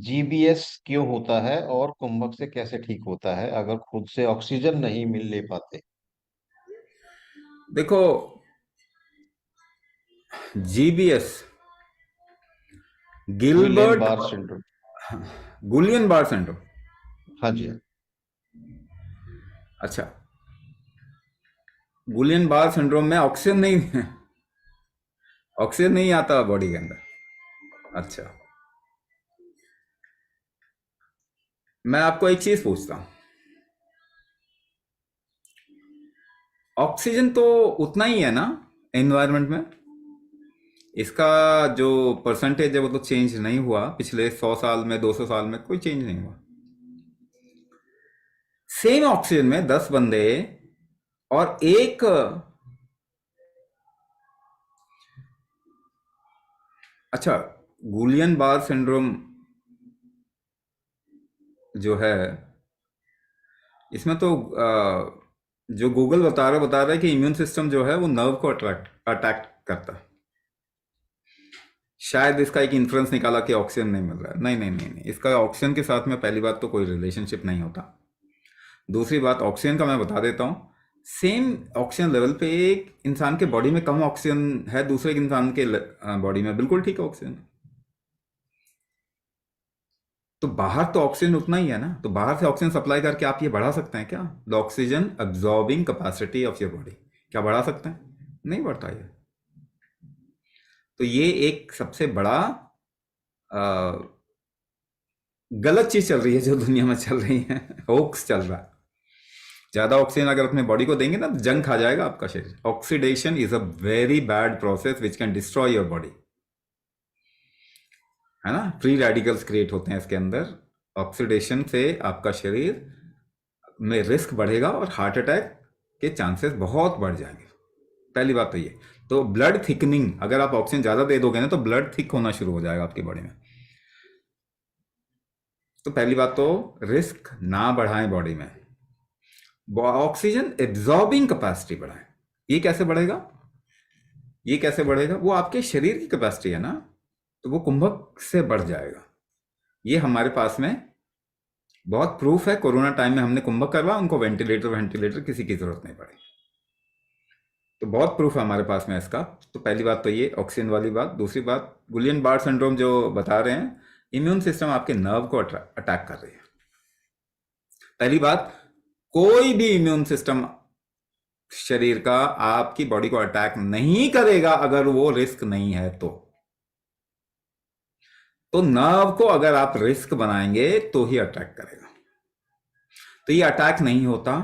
GBS क्यों होता है और कुंभक से कैसे ठीक होता है अगर खुद से ऑक्सीजन नहीं मिल ले पाते? देखो, जीबीएस, गुइलेन गिलबर्ट, बार सिंड्रोम। गुलियन बार सिंड्रोम। हाँ जी, हाँ। अच्छा, गुलियन बार सिंड्रोम में ऑक्सीजन नहीं ऑक्सीजन नहीं आता बॉडी के अंदर। अच्छा, मैं आपको एक चीज पूछता हूँ। ऑक्सीजन तो उतना ही है ना एनवायरनमेंट में? इसका जो परसेंटेज है वो तो चेंज नहीं हुआ पिछले 100 साल में, 200 साल में कोई चेंज नहीं हुआ। सेम ऑक्सीजन में 10 बंदे और एक, अच्छा, गुलियन बार सिंड्रोम जो है, इसमें तो जो गूगल बता रहा है कि इम्यून सिस्टम जो है वो नर्व को अट्रैक्ट अटैक करता है। शायद इसका एक इन्फ्लुएंस निकाला कि ऑक्सीजन नहीं मिल रहा है। नहीं नहीं नहीं नहीं, इसका ऑक्सीजन के साथ में पहली बात तो कोई रिलेशनशिप नहीं होता। दूसरी बात, ऑक्सीजन का मैं बता देता हूँ। सेम ऑक्सीजन लेवल पे एक इंसान के बॉडी में कम ऑक्सीजन है, दूसरे के इंसान के बॉडी में बिल्कुल ठीक ऑक्सीजन। तो बाहर तो ऑक्सीजन उतना ही है ना, तो बाहर से ऑक्सीजन सप्लाई करके आप ये बढ़ा सकते हैं क्या? The oxygen absorbing capacity of your body, क्या बढ़ा सकते हैं? नहीं बढ़ता ये। तो ये एक सबसे बड़ा अ, गलत चीज चल रही है जो दुनिया में चल रही है। होक्स चल रहा है। ज्यादा ऑक्सीजन अगर अपने बॉडी को देंगे ना तो जंग खा जाएगा आपका शरीर। Oxidation is a very bad process which can destroy your body, है ना? फ्री रेडिकल्स क्रिएट होते हैं इसके अंदर। ऑक्सीडेशन से आपका शरीर में रिस्क बढ़ेगा और हार्ट अटैक के चांसेस बहुत बढ़ जाएंगे। पहली बात तो ये। तो ब्लड थिकनिंग, अगर आप ऑक्सीजन ज्यादा दे दोगे ना तो ब्लड थिक होना शुरू हो जाएगा आपकी बॉडी में। तो पहली बात तो रिस्क ना बढ़ाएं बॉडी में। ऑक्सीजन एब्जॉर्बिंग कैपेसिटी बढ़ाएं। ये कैसे बढ़ेगा? ये कैसे बढ़ेगा? वो आपके शरीर की कैपेसिटी है ना, तो वो कुंभक से बढ़ जाएगा। ये हमारे पास में बहुत प्रूफ है। कोरोना टाइम में हमने कुंभक करवा, उनको वेंटिलेटर वेंटिलेटर किसी की जरूरत नहीं पड़ी। तो बहुत प्रूफ है हमारे पास में इसका। तो पहली बात तो ये ऑक्सीजन वाली बात। दूसरी बात, गुलियन बार सिंड्रोम जो बता रहे हैं, इम्यून सिस्टम आपके नर्व को अटैक कर रही है। पहली बात, कोई भी इम्यून सिस्टम शरीर का आपकी बॉडी को अटैक नहीं करेगा अगर वो रिस्क नहीं है तो नर्व को अगर आप रिस्क बनाएंगे तो ही अटैक करेगा। तो ये अटैक नहीं होता,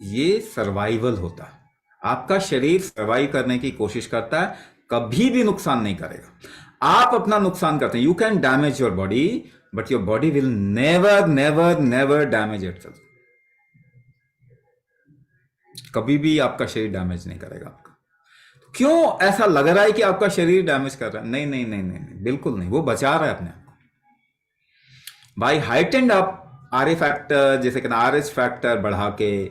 ये सर्वाइवल होता है। आपका शरीर सर्वाइव करने की कोशिश करता है, कभी भी नुकसान नहीं करेगा। आप अपना नुकसान करते हैं। You can damage your body but your body will never never never damage itself. कभी भी आपका शरीर डैमेज नहीं करेगा आपका। क्यों ऐसा लग रहा है कि आपका शरीर डैमेज कर रहा है? नहीं नहीं नहीं नहीं, नहीं बिल्कुल नहीं, वो बचा रहा है अपने आप को। भाई हाइट एंड आप आर ए फैक्टर, जैसे कि आर एच फैक्टर बढ़ा के,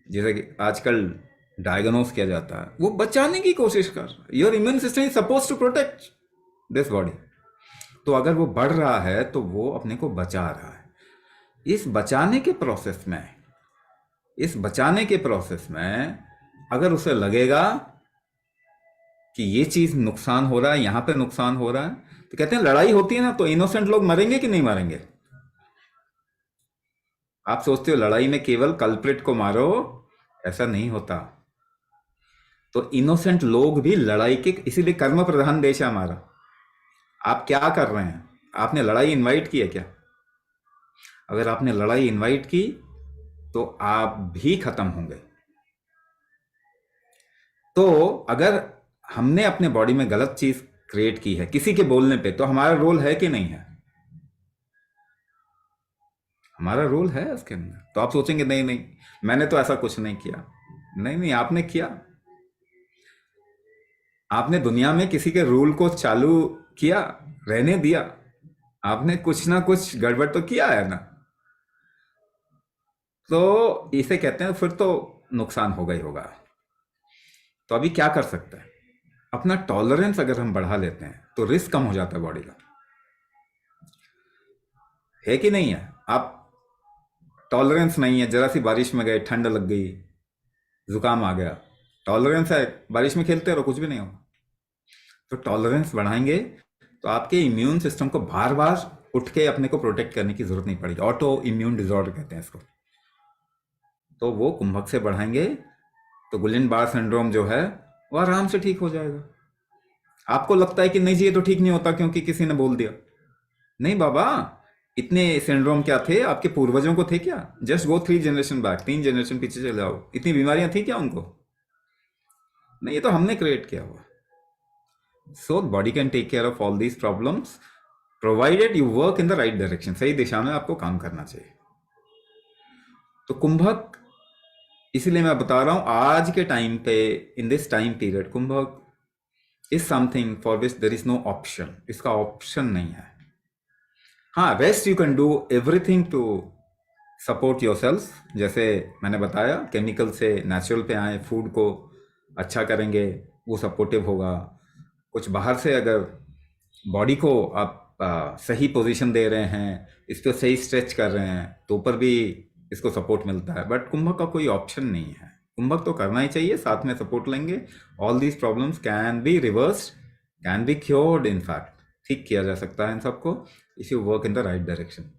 जैसे कि आजकल डायग्नोस किया जाता है, वो बचाने की कोशिश कर रहा है। Your immune system is suppose to protect this body. तो अगर वो बढ़ रहा है तो वो अपने को बचा रहा है। इस बचाने के प्रोसेस में, इस बचाने के प्रोसेस में अगर उसे लगेगा कि ये चीज नुकसान हो रहा है, यहां पे नुकसान हो रहा है, तो कहते हैं लड़ाई होती है ना तो इनोसेंट लोग मरेंगे कि नहीं मरेंगे? आप सोचते हो लड़ाई में केवल कल्प्रिट को मारो, ऐसा नहीं होता। तो इनोसेंट लोग भी लड़ाई के, इसीलिए कर्म प्रधान देश है हमारा। आप क्या कर रहे हैं? आपने लड़ाई इनवाइट की है क्या? अगर आपने लड़ाई इनवाइट की तो आप भी खत्म होंगे। तो अगर हमने अपने बॉडी में गलत चीज क्रिएट की है किसी के बोलने पे, तो हमारा रोल है कि नहीं है? हमारा रोल है उसके अंदर। तो आप सोचेंगे नहीं नहीं, मैंने तो ऐसा कुछ नहीं किया। नहीं नहीं, आपने किया। आपने दुनिया में किसी के रूल को चालू किया, रहने दिया। आपने कुछ ना कुछ गड़बड़ तो किया है ना। तो इसे कहते हैं फिर तो नुकसान होगा ही होगा। तो अभी क्या कर सकते हैं? अपना टॉलरेंस अगर हम बढ़ा लेते हैं तो रिस्क कम हो जाता है बॉडी का। है कि नहीं है? आप टॉलरेंस नहीं है, जरा सी बारिश में गए, ठंड लग गई, जुकाम आ गया, टॉलरेंस है, बारिश में खेलते रहो, कुछ भी नहीं होगा। तो टॉलरेंस बढ़ाएंगे तो आपके इम्यून सिस्टम को बार बार उठ के अपने को प्रोटेक्ट करने की जरूरत नहीं पड़ेगी। ऑटो इम्यून डिसऑर्डर कहते हैं इसको। तो वो कुंभक से बढ़ाएंगे तो गुलिन बार सिंड्रोम जो है वो आराम से ठीक हो जाएगा। आपको लगता है कि नहीं जी ये तो ठीक नहीं होता क्योंकि किसी ने बोल दिया। नहीं बाबा, इतने सिंड्रोम क्या थे आपके पूर्वजों को, थे क्या? Just go 3 generation back, 3 generation पीछे चले जाओ, इतनी बीमारियां थी क्या उनको? नहीं, ये तो हमने क्रिएट किया हुआ। So body can take care of all these problems provided you work in the right direction. सही दिशा में आपको काम करना चाहिए। तो कुंभक, इसीलिए मैं बता रहा हूं आज के टाइम पे, in this time period, kumbhak is something for which there is no option. इसका ऑप्शन नहीं है। हाँ, rest you can do everything to support yourself. जैसे मैंने बताया, केमिकल से नेचुरल पे आए, फूड को अच्छा करेंगे, वो सपोर्टिव होगा। कुछ बाहर से अगर बॉडी को आप सही पोजीशन दे रहे हैं, इसको सही स्ट्रेच कर रहे हैं, तो ऊपर भी इसको सपोर्ट मिलता है। बट कुंभक का कोई ऑप्शन नहीं है। कुंभक तो करना ही चाहिए, साथ में सपोर्ट लेंगे। All these problems can be reversed, can be cured. In fact ठीक किया जा सकता है इन सबको, if you work in the right direction.